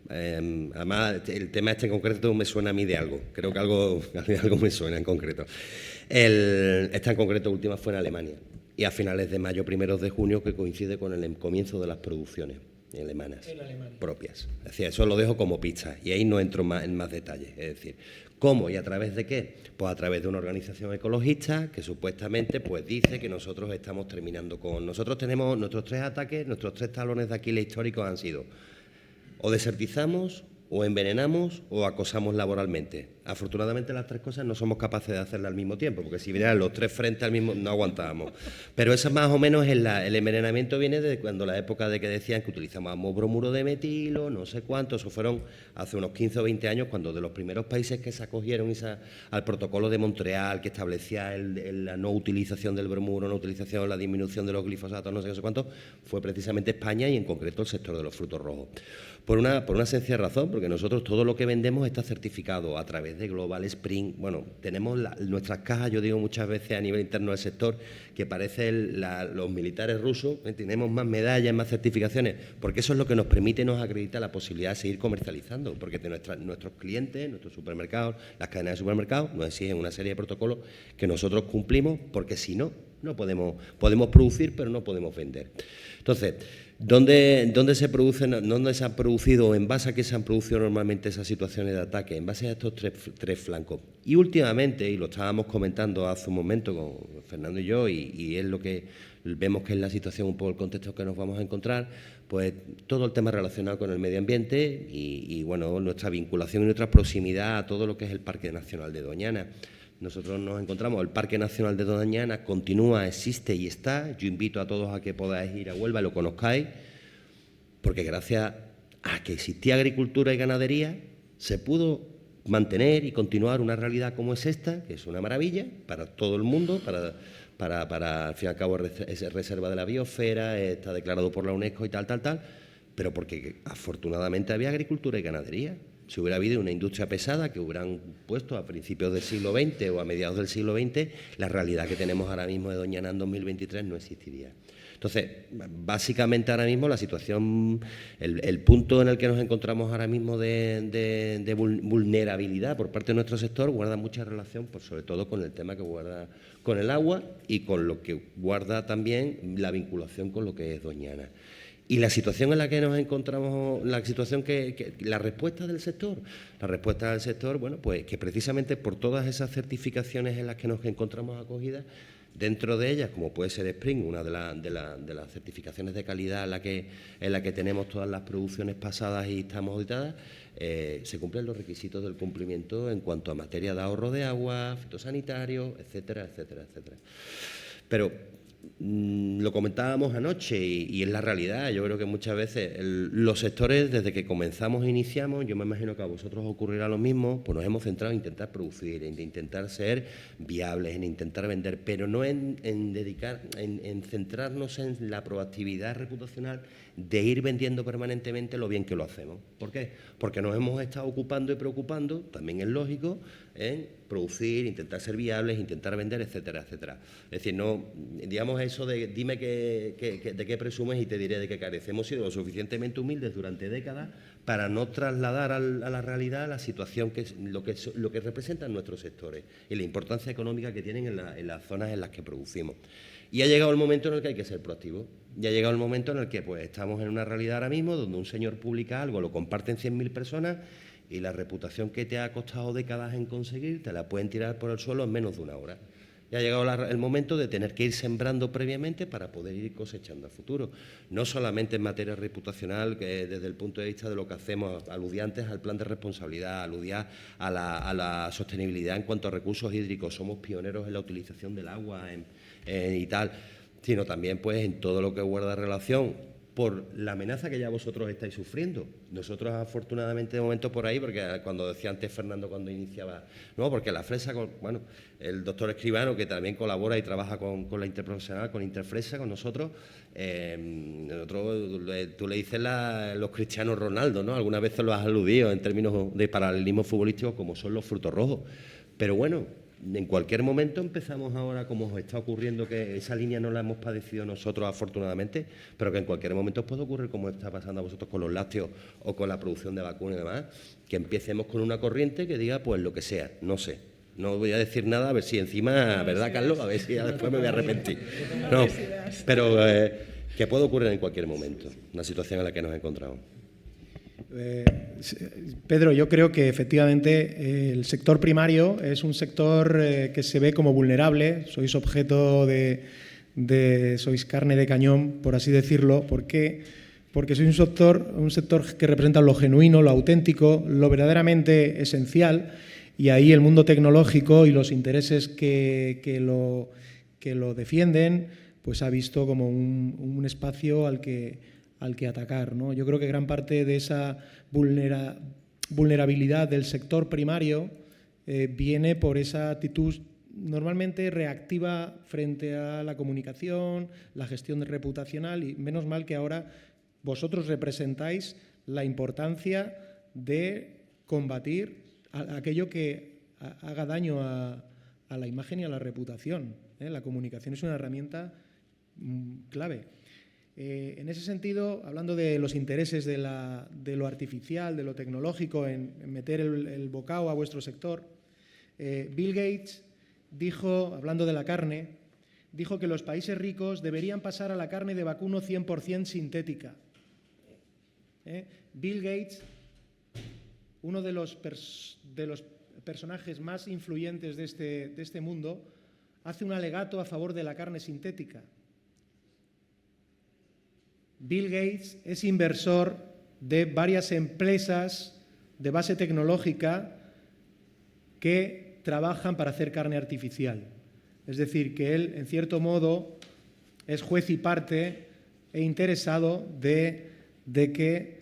además el tema este en concreto me suena a mí de algo, creo que algo me suena en concreto. Esta en concreto última fue en Alemania y a finales de mayo, primeros de junio, que coincide con el comienzo de las producciones alemanas propias. Es decir, eso lo dejo como pista y ahí no entro en más detalles. Es decir, ¿cómo y a través de qué? Pues a través de una organización ecologista que supuestamente pues dice que nosotros estamos terminando con... Nosotros tenemos nuestros 3 ataques, nuestros 3 talones de Aquiles históricos han sido o desertizamos, o envenenamos o acosamos laboralmente. Afortunadamente las 3 cosas no somos capaces de hacerlas al mismo tiempo, porque si vinieran los 3 frentes al mismo no aguantábamos. Pero eso más o menos el envenenamiento viene de cuando la época de que decían que utilizábamos bromuro de metilo, no sé cuánto, eso fueron hace unos 15 o 20 años, cuando de los primeros países que se acogieron al protocolo de Montreal, que establecía la no utilización del bromuro, no utilización, la disminución de los glifosatos, no sé cuánto, fue precisamente España y en concreto el sector de los frutos rojos. Por una sencilla razón, porque nosotros todo lo que vendemos está certificado a través de Global Spring. Bueno, tenemos nuestras cajas, yo digo muchas veces a nivel interno del sector, que parecen los militares rusos, tenemos más medallas, más certificaciones, porque eso es lo que nos permite, nos acredita la posibilidad de seguir comercializando, porque nuestros clientes, nuestros supermercados, las cadenas de supermercados nos exigen una serie de protocolos que nosotros cumplimos, porque si no podemos producir, pero no podemos vender. Entonces, ¿Dónde se han producido, en base a qué se han producido normalmente esas situaciones de ataque? En base a estos tres flancos. Y últimamente, y lo estábamos comentando hace un momento con Fernando y yo, y es lo que vemos que es la situación, un poco el contexto que nos vamos a encontrar, pues todo el tema relacionado con el medio ambiente y bueno, nuestra vinculación y nuestra proximidad a todo lo que es el Parque Nacional de Doñana. Nosotros nos encontramos, el Parque Nacional de Doñana continúa, existe y está. Yo invito a todos a que podáis ir a Huelva y lo conozcáis, porque gracias a que existía agricultura y ganadería se pudo mantener y continuar una realidad como es esta, que es una maravilla para todo el mundo, para al fin y al cabo es reserva de la biosfera, está declarado por la UNESCO y tal, pero porque afortunadamente había agricultura y ganadería. Si hubiera habido una industria pesada que hubieran puesto a principios del siglo XX o a mediados del siglo XX, la realidad que tenemos ahora mismo de Doñana en 2023 no existiría. Entonces, básicamente ahora mismo la situación, el punto en el que nos encontramos ahora mismo de vulnerabilidad por parte de nuestro sector guarda mucha relación, pues, sobre todo con el tema que guarda con el agua y con lo que guarda también la vinculación con lo que es Doñana. Y la situación en la que nos encontramos, la respuesta del sector, bueno, pues que precisamente por todas esas certificaciones en las que nos encontramos acogidas, dentro de ellas, como puede ser Spring, una de las certificaciones de calidad en la que tenemos todas las producciones pasadas y estamos auditadas, se cumplen los requisitos del cumplimiento en cuanto a materia de ahorro de agua, fitosanitario, etcétera, etcétera, etcétera. Pero lo comentábamos anoche y es la realidad. Yo creo que muchas veces los sectores, desde que comenzamos e iniciamos, yo me imagino que a vosotros ocurrirá lo mismo, pues nos hemos centrado en intentar producir, en intentar ser viables, en intentar vender, pero no en centrarnos en la proactividad reputacional de ir vendiendo permanentemente lo bien que lo hacemos. ¿Por qué? Porque nos hemos estado ocupando y preocupando, también es lógico, en producir, intentar ser viables, intentar vender, etcétera, etcétera. Es decir, no, digamos eso de dime de qué presumes y te diré de qué careces. Hemos sido lo suficientemente humildes durante décadas para no trasladar a la realidad la situación lo que representan nuestros sectores y la importancia económica que tienen en las zonas en las que producimos. Y ha llegado el momento en el que hay que ser proactivo. Ya ha llegado el momento en el que pues, estamos en una realidad ahora mismo donde un señor publica algo, lo comparten 100.000 personas y la reputación que te ha costado décadas en conseguir te la pueden tirar por el suelo en menos de una hora. Ya ha llegado el momento de tener que ir sembrando previamente para poder ir cosechando a futuro. No solamente en materia reputacional, que desde el punto de vista de lo que hacemos, aludía antes al plan de responsabilidad, aludía a la sostenibilidad en cuanto a recursos hídricos, somos pioneros en la utilización del agua y tal, sino también pues en todo lo que guarda relación por la amenaza que ya vosotros estáis sufriendo. Nosotros, afortunadamente, de momento por ahí, porque cuando decía antes Fernando cuando iniciaba, no, porque la Fresa, bueno, el doctor Escribano, que también colabora y trabaja con la interprofesional, con Interfresa, con nosotros, tú le dices los Cristiano Ronaldo, ¿no? Algunas veces lo has aludido en términos de paralelismo futbolístico, como son los frutos rojos. Pero bueno, en cualquier momento empezamos ahora, como os está ocurriendo, que esa línea no la hemos padecido nosotros afortunadamente, pero que en cualquier momento os puede ocurrir como está pasando a vosotros con los lácteos o con la producción de vacunas y demás, que empecemos con una corriente que diga pues lo que sea, no sé. No voy a decir nada, a ver si encima, ¿verdad, Carlos? A ver si ya después me voy a arrepentir. No, pero que puede ocurrir en cualquier momento, una situación en la que nos encontramos. Pedro, yo creo que efectivamente el sector primario es un sector que se ve como vulnerable. Sois objeto sois carne de cañón, por así decirlo. ¿Por qué? Porque sois un sector que representa lo genuino, lo auténtico, lo verdaderamente esencial, y ahí el mundo tecnológico y los intereses que lo defienden, pues ha visto como un espacio al que atacar, ¿no? Yo creo que gran parte de esa vulnerabilidad del sector primario viene por esa actitud normalmente reactiva frente a la comunicación, la gestión reputacional, y menos mal que ahora vosotros representáis la importancia de combatir aquello que haga daño a la imagen y a la reputación, ¿eh? La comunicación es una herramienta clave. En ese sentido, hablando de los intereses de lo artificial, de lo tecnológico, en meter el bocado a vuestro sector, Bill Gates dijo, hablando de la carne, dijo que los países ricos deberían pasar a la carne de vacuno 100% sintética. Bill Gates, uno de los personajes más influyentes de este mundo, hace un alegato a favor de la carne sintética. Bill Gates es inversor de varias empresas de base tecnológica que trabajan para hacer carne artificial. Es decir, que él, en cierto modo, es juez y parte e interesado de que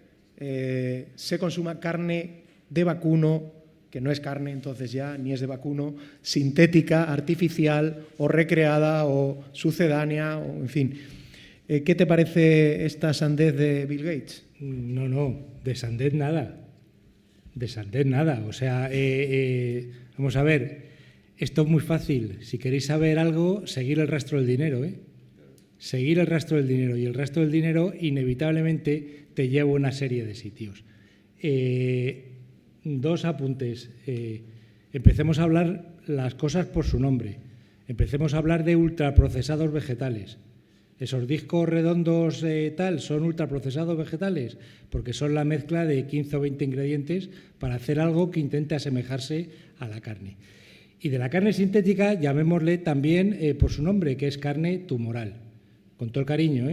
se consuma carne de vacuno, que no es carne entonces ya, ni es de vacuno, sintética, artificial o recreada o sucedánea, o, en fin. ¿Qué te parece esta sandez de Bill Gates? No, de sandez nada. De sandez nada. O sea, vamos a ver, esto es muy fácil. Si queréis saber algo, seguir el rastro del dinero, ¿eh? Seguir el rastro del dinero. Y el rastro del dinero inevitablemente te lleva a una serie de sitios. Dos apuntes. Empecemos a hablar las cosas por su nombre. Empecemos a hablar de ultraprocesados vegetales. Esos discos redondos tal son ultraprocesados vegetales porque son la mezcla de 15 o 20 ingredientes para hacer algo que intente asemejarse a la carne. Y de la carne sintética llamémosle también por su nombre, que es carne tumoral. Con todo el cariño,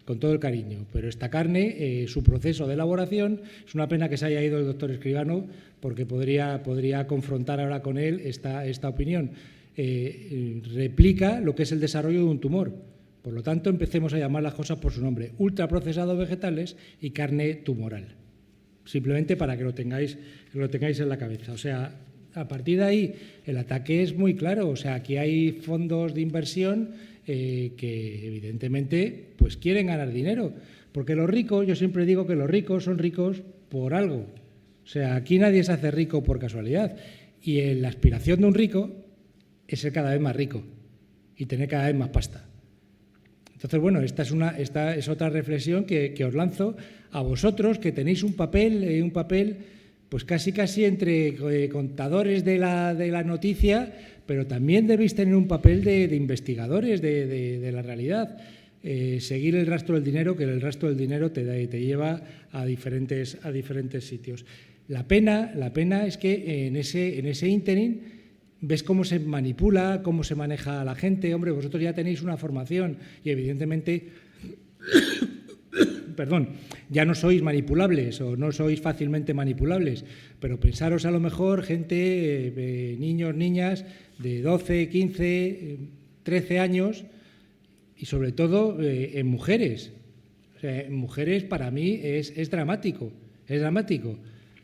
con todo el cariño. Pero esta carne, su proceso de elaboración, es una pena que se haya ido el doctor Escribano porque podría confrontar ahora con él esta opinión. Replica lo que es el desarrollo de un tumor. Por lo tanto, empecemos a llamar las cosas por su nombre, ultraprocesados vegetales y carne tumoral. Simplemente para que lo tengáis en la cabeza. O sea, a partir de ahí, el ataque es muy claro. O sea, aquí hay fondos de inversión que, evidentemente, pues quieren ganar dinero. Porque los ricos, yo siempre digo que los ricos son ricos por algo. O sea, aquí nadie se hace rico por casualidad. Y la aspiración de un rico es ser cada vez más rico y tener cada vez más pasta. Entonces, bueno, esta es otra reflexión que os lanzo a vosotros, que tenéis un papel pues casi entre contadores de la noticia, pero también debéis tener un papel de investigadores de la realidad. Seguir el rastro del dinero, que el rastro del dinero te lleva a diferentes sitios. La pena es que en ese ínterin ves cómo se manipula, cómo se maneja a la gente. Hombre, vosotros ya tenéis una formación y evidentemente, ya no sois manipulables o no sois fácilmente manipulables, pero pensaros a lo mejor gente, niños, niñas de 12, 15, 13 años y sobre todo en mujeres. O sea, en mujeres para mí es dramático,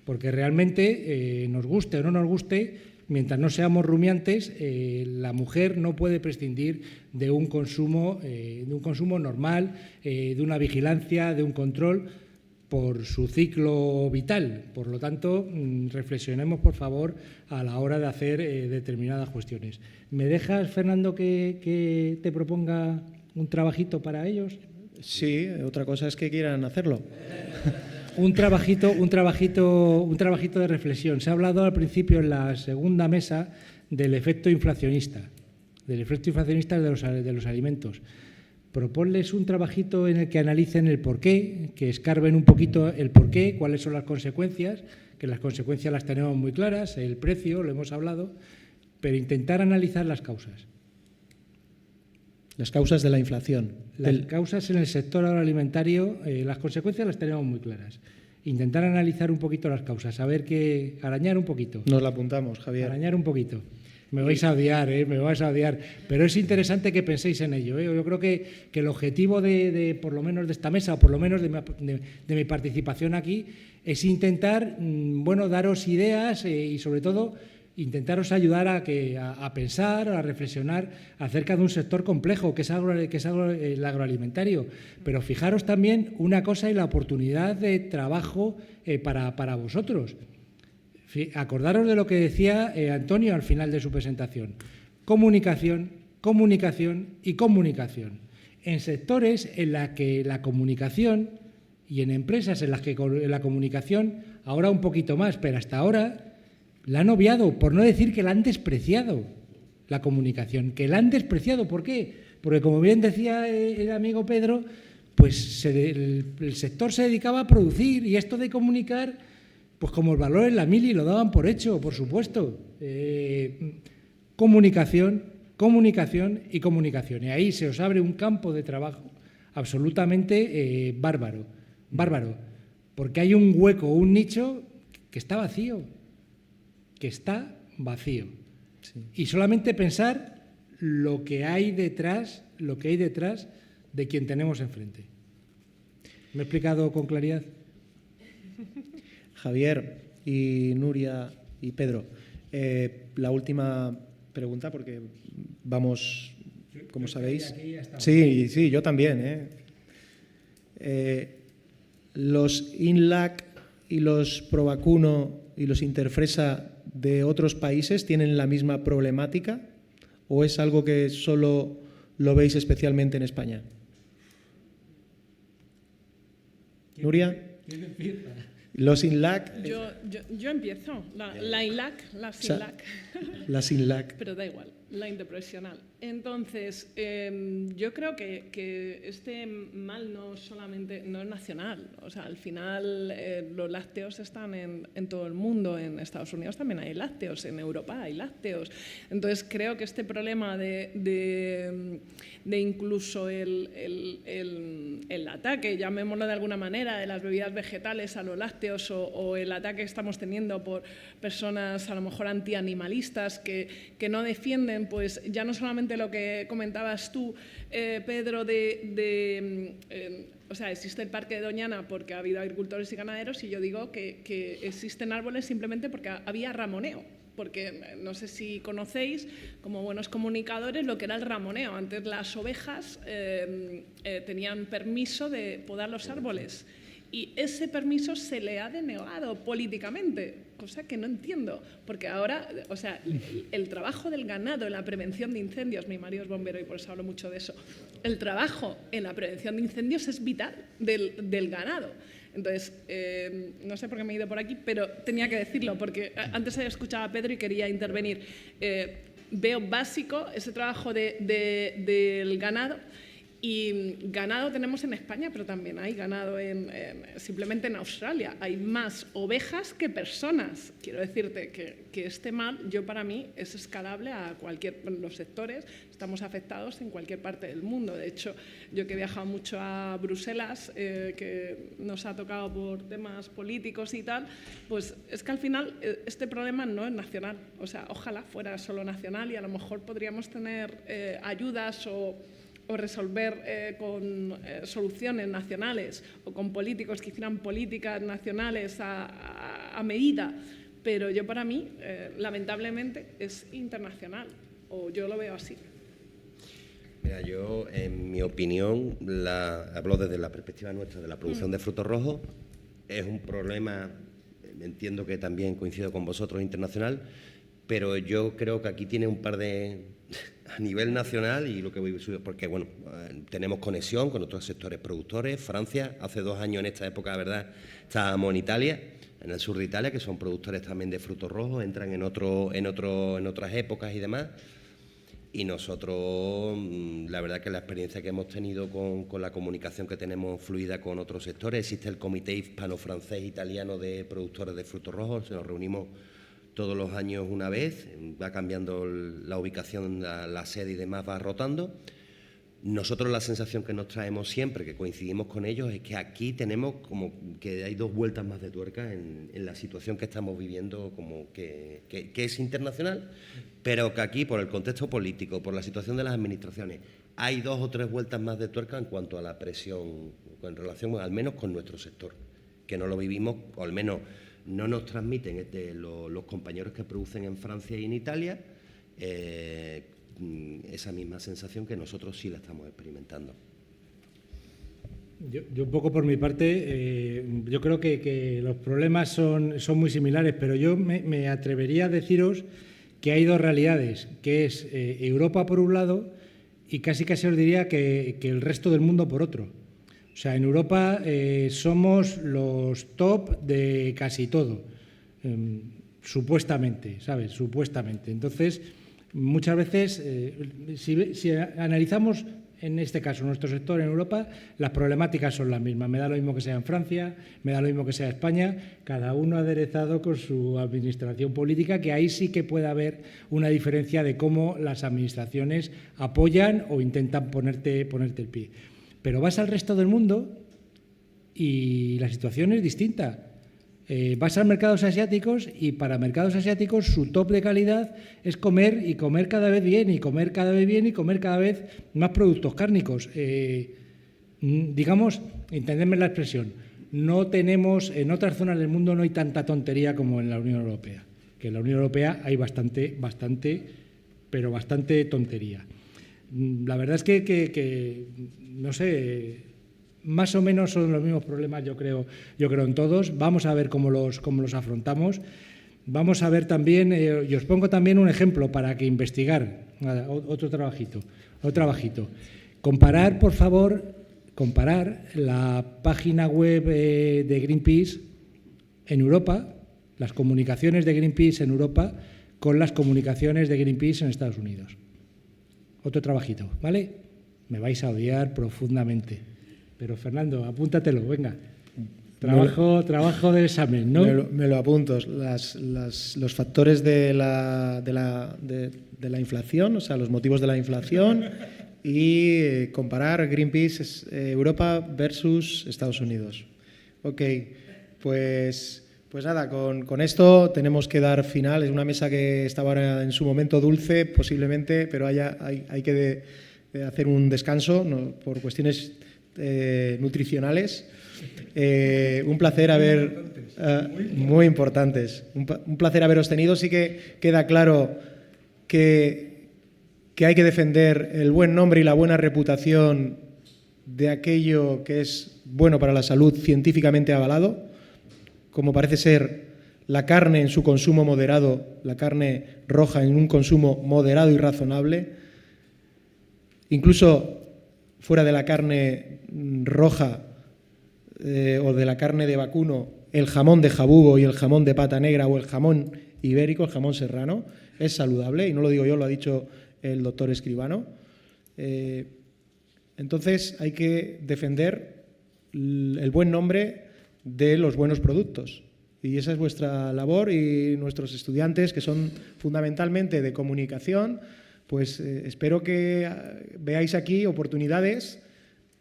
porque realmente nos guste o no nos guste, mientras no seamos rumiantes, la mujer no puede prescindir de un consumo normal, de una vigilancia, de un control por su ciclo vital. Por lo tanto, reflexionemos, por favor, a la hora de hacer determinadas cuestiones. ¿Me dejas, Fernando, que te proponga un trabajito para ellos? Sí, otra cosa es que quieran hacerlo. Un trabajito de reflexión. Se ha hablado al principio en la segunda mesa del efecto inflacionista de los alimentos. Proponles un trabajito en el que analicen el porqué, que escarben un poquito el porqué, cuáles son las consecuencias, que las consecuencias las tenemos muy claras, el precio, lo hemos hablado, pero intentar analizar las causas. Las causas de la inflación. Las causas en el sector agroalimentario, las consecuencias las tenemos muy claras. Intentar analizar un poquito las causas, arañar un poquito. Nos la apuntamos, Javier. Arañar un poquito. Me vais a odiar, pero es interesante que penséis en ello. Yo creo que el objetivo por lo menos de esta mesa, o por lo menos de mi participación aquí, es intentar, daros ideas y sobre todo intentaros ayudar a pensar, a reflexionar acerca de un sector complejo que es el agroalimentario. Pero fijaros también una cosa y la oportunidad de trabajo para vosotros. Acordaros de lo que decía Antonio al final de su presentación. Comunicación, comunicación y comunicación. En sectores en los que la comunicación y en empresas en las que la comunicación, ahora un poquito más, pero hasta ahora la han obviado, por no decir que la han despreciado, la comunicación, que la han despreciado. ¿Por qué? Porque, como bien decía el amigo Pedro, pues el sector se dedicaba a producir y esto de comunicar, pues como el valor en la mili lo daban por hecho, por supuesto. Comunicación, comunicación y comunicación. Y ahí se os abre un campo de trabajo absolutamente bárbaro, porque hay un hueco, un nicho que está vacío. Sí. Y solamente pensar lo que hay detrás de quien tenemos enfrente. ¿Me he explicado con claridad? Javier y Nuria y Pedro, la última pregunta, porque vamos, como sabéis. Sí, yo también. ¿los INLAC y los Provacuno y los Interfresa de otros países tienen la misma problemática o es algo que solo lo veis especialmente en España? Nuria. Los INLAC. Yo empiezo. La INLAC, la SINLAC. La SINLAC. Pero da igual, la interprofesional. Entonces, yo creo que este mal no solamente no es nacional. O sea, al final los lácteos están en todo el mundo. En Estados Unidos también hay lácteos, en Europa hay lácteos. Entonces, creo que este problema de incluso el ataque, llamémoslo de alguna manera, de las bebidas vegetales a los lácteos o el ataque que estamos teniendo por personas a lo mejor antianimalistas que no defienden, pues ya no solamente lo que comentabas tú, Pedro, o sea, existe el Parque de Doñana porque ha habido agricultores y ganaderos y yo digo que existen árboles simplemente porque había ramoneo. Porque no sé si conocéis, como buenos comunicadores, lo que era el ramoneo. Antes las ovejas tenían permiso de podar los árboles y ese permiso se le ha denegado políticamente, cosa que no entiendo, porque ahora, o sea, el trabajo del ganado en la prevención de incendios, mi marido es bombero y por eso hablo mucho de eso, el trabajo en la prevención de incendios es vital del ganado. Entonces, no sé por qué me he ido por aquí, pero tenía que decirlo, porque antes había escuchado a Pedro y quería intervenir. Veo básico ese trabajo del ganado. Y ganado tenemos en España, pero también hay ganado simplemente en Australia. Hay más ovejas que personas. Quiero decirte que este mal, para mí, es escalable a los sectores. Estamos afectados en cualquier parte del mundo. De hecho, yo que he viajado mucho a Bruselas, que nos ha tocado por temas políticos y tal, pues es que al final este problema no es nacional. O sea, ojalá fuera solo nacional y a lo mejor podríamos tener ayudas o resolver con soluciones nacionales o con políticos que hicieran políticas nacionales a medida, pero para mí, lamentablemente, es internacional, o yo lo veo así. Mira, yo, en mi opinión, hablo desde la perspectiva nuestra de la producción de frutos rojos, es un problema, entiendo que también coincido con vosotros, internacional, pero yo creo que aquí tiene un par de... a nivel nacional y lo que voy a subir, porque bueno, tenemos conexión con otros sectores productores. Francia, hace 2 años en esta época, la verdad, estábamos en Italia, en el sur de Italia, que son productores también de frutos rojos, entran en otras épocas y demás. Y nosotros, la verdad que la experiencia que hemos tenido con la comunicación que tenemos fluida con otros sectores, existe el Comité Hispano-Francés-Italiano de Productores de Frutos Rojos, nos reunimos todos los años una vez, va cambiando la ubicación, la sede y demás va rotando. Nosotros la sensación que nos traemos siempre, que coincidimos con ellos, es que aquí tenemos como que hay 2 vueltas más de tuerca en la situación que estamos viviendo, como que es internacional, pero que aquí, por el contexto político, por la situación de las administraciones, hay 2 o 3 vueltas más de tuerca en cuanto a la presión, en relación al menos con nuestro sector, que no lo vivimos, o al menos no nos transmiten los compañeros que producen en Francia y en Italia esa misma sensación que nosotros sí la estamos experimentando. Yo un poco por mi parte, yo creo que los problemas son muy similares, pero yo me atrevería a deciros que hay 2 realidades, que es Europa por un lado y casi os diría que el resto del mundo por otro. O sea, en Europa somos los top de casi todo, supuestamente, ¿sabes? Supuestamente. Entonces, muchas veces, si analizamos en este caso nuestro sector en Europa, las problemáticas son las mismas. Me da lo mismo que sea en Francia, me da lo mismo que sea en España, cada uno aderezado con su administración política, que ahí sí que puede haber una diferencia de cómo las administraciones apoyan o intentan ponerte el pie. Pero vas al resto del mundo y la situación es distinta. Vas a mercados asiáticos y para mercados asiáticos su top de calidad es comer y comer cada vez bien y comer cada vez bien y comer cada vez más productos cárnicos. Digamos, entendedme la expresión, no tenemos, en otras zonas del mundo no hay tanta tontería como en la Unión Europea, que en la Unión Europea hay bastante tontería. La verdad es que no sé, más o menos son los mismos problemas, yo creo en todos. Vamos a ver cómo los afrontamos. Vamos a ver también, y os pongo también un ejemplo para que investigar. Nada, otro trabajito. Comparar, por favor, la página web de Greenpeace en Europa, las comunicaciones de Greenpeace en Europa, con las comunicaciones de Greenpeace en Estados Unidos. Otro trabajito, ¿vale? Me vais a odiar profundamente. Pero, Fernando, apúntatelo, venga. Trabajo de examen, ¿no? Me lo apunto. Los factores de la inflación, o sea, los motivos de la inflación y comparar Greenpeace Europa versus Estados Unidos. Ok, pues nada, con esto tenemos que dar final. Es una mesa que estaba ahora en su momento dulce, posiblemente, pero hay que hacer un descanso, ¿no?, por cuestiones nutricionales. Un placer muy importantes. Un placer haberos tenido. Sí que queda claro que hay que defender el buen nombre y la buena reputación de aquello que es bueno para la salud, científicamente avalado, como parece ser la carne en su consumo moderado, la carne roja en un consumo moderado y razonable. Incluso fuera de la carne roja o de la carne de vacuno, el jamón de jabugo y el jamón de pata negra o el jamón ibérico, el jamón serrano, es saludable, y no lo digo yo, lo ha dicho el doctor Escribano. Entonces hay que defender el buen nombre de los buenos productos, y esa es vuestra labor, y nuestros estudiantes, que son fundamentalmente de comunicación, pues espero que veáis aquí oportunidades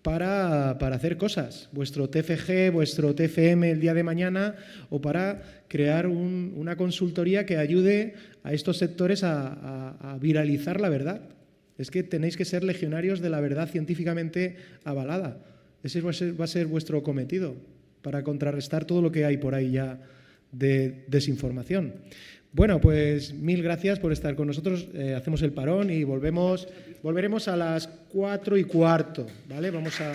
para hacer cosas, vuestro TFG, vuestro TFM el día de mañana, o para crear una consultoría que ayude a estos sectores a viralizar la verdad. Es que tenéis que ser legionarios de la verdad científicamente avalada. Ese va a ser vuestro cometido, para contrarrestar todo lo que hay por ahí ya de desinformación. Bueno, pues mil gracias por estar con nosotros. Hacemos el parón y volveremos a las 4:15, ¿vale? Vamos a...